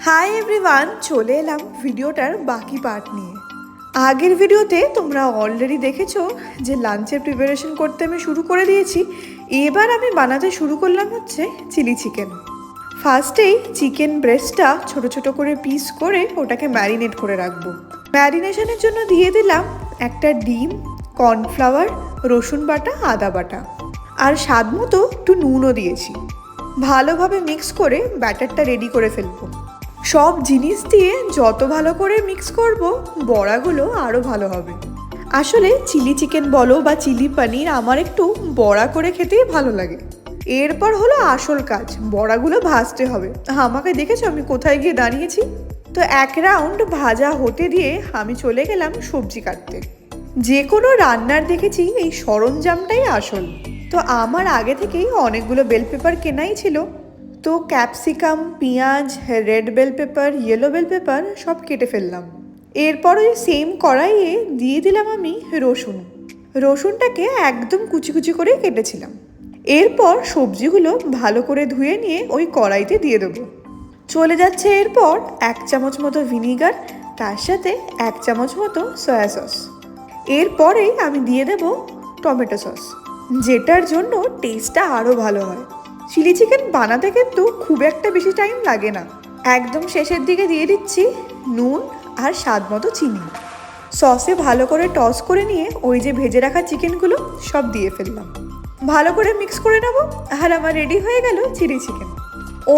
Hi everyone, চলে এলাম ভিডিওটার বাকি পার্ট নিয়ে। আগের ভিডিওতে তোমরা অলরেডি দেখেছো যে লাঞ্চের প্রিপারেশন করতে আমি শুরু করে দিয়েছি। এবার আমি বানাতে শুরু করলাম হচ্ছে চিলি চিকেন। ফার্স্টেই চিকেন ব্রেস্টটা ছোট ছোট করে পিস করে ওটাকে ম্যারিনেট করে রাখবো। ম্যারিনেশনের জন্য দিয়ে দিলাম একটা ডিম, কর্নফ্লাওয়ার, রসুন বাটা, আদা বাটা আর স্বাদ মতো একটু নুনও দিয়েছি। ভালোভাবে মিক্স করে ব্যাটারটা রেডি করে ফেলবো। সব জিনিস দিয়ে যত ভালো করে মিক্স করব বড়াগুলো আরও ভালো হবে। আসলে চিলি চিকেন বলো বা চিলি পনির আমার একটু বড়া করে খেতেই ভালো লাগে। এরপর হলো আসল কাজ, বড়াগুলো ভাজতে হবে। আমাকে দেখেছো আমি কোথায় গিয়ে দাঁড়িয়েছি? তো এক রাউন্ড ভাজা হতে দিয়ে আমি চলে গেলাম সবজি কাটতে। যে কোনো রান্নার দেখেছি এই সরঞ্জামটাই আসল। তো আমার আগে থেকেই অনেকগুলো বেল পেপার কেনাই ছিল। তো ক্যাপসিকাম, পেঁয়াজ, red bell pepper, yellow bell pepper সব কেটে ফেললাম। এরপর ওই সেম কড়াইয়ে দিয়ে দিলাম আমি রসুনটাকে একদম কুচি কুচি করে কেটেছিলাম। এরপর সবজিগুলো ভালো করে ধুয়ে নিয়ে ওই কড়াইতে দিয়ে দেবো। চলে যাচ্ছে এরপর 1 চামচ মতো ভিনিগার, তার সাথে 1 চামচ মতো সয়া সস। এরপরেই আমি দিয়ে দেব টমেটো সস, যেটার জন্য টেস্টটা আরও ভালো হয়। চিলি চিকেন বানাতে কিন্তু খুব একটা বেশি টাইম লাগে না। একদম শেষের দিকে দিয়ে দিচ্ছি নুন আর স্বাদ মতো চিনি। সসে ভালো করে টস করে নিয়ে ওই যে ভেজে রাখা চিকেনগুলো সব দিয়ে ফেললাম। ভালো করে মিক্স করে নেব আর আমার রেডি হয়ে গেল চিলি চিকেন।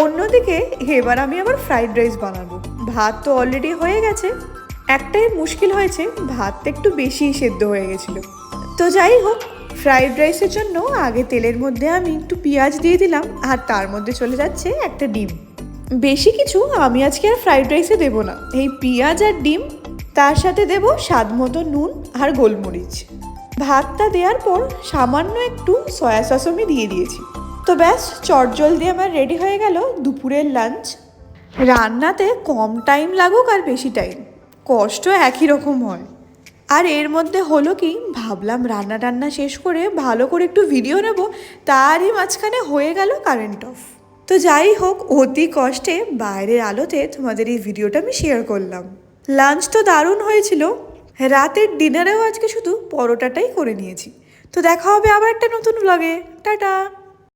অন্যদিকে এবার আমি আবার ফ্রাইড রাইস বানাবো। ভাত তো অলরেডি হয়ে গেছে, একটাই মুশকিল হয়েছে, ভাতটা একটু বেশিই সেদ্ধ হয়ে গেছিলো। তো যাই হোক, ফ্রাইড রাইসের জন্য আগে তেলের মধ্যে আমি একটু পেঁয়াজ দিয়ে দিলাম আর তার মধ্যে চলে যাচ্ছে একটা ডিম। বেশি কিছু আমি আজকে আর ফ্রাইড রাইসে দেবো না, এই পেঁয়াজ আর ডিম, তার সাথে দেব স্বাদ মতো নুন আর গোলমরিচ। ভাতটা দেওয়ার পর সামান্য একটু সয়া সস আমি দিয়ে দিয়েছি। তো ব্যাস, চটজলদি আমার রেডি হয়ে গেল দুপুরের লাঞ্চ। রান্নাতে কম টাইম লাগুক আর বেশি টাইম, কষ্ট একই রকম হয়। আর এর মধ্যে হলো কি, ভাবলাম রান্না শেষ করে ভালো করে একটু ভিডিও নেব, তারই মাঝখানে হয়ে গেল কারেন্ট অফ। তো যাই হোক, অতি কষ্টে বাইরের আলোতে তোমাদের এই ভিডিওটা আমি শেয়ার করলাম। লাঞ্চ তো দারুণ হয়েছিল। রাতের ডিনারেও আজকে শুধু পরোটাটাই করে নিয়েছি। তো দেখা হবে আবার একটা নতুন ব্লগে। টাটা।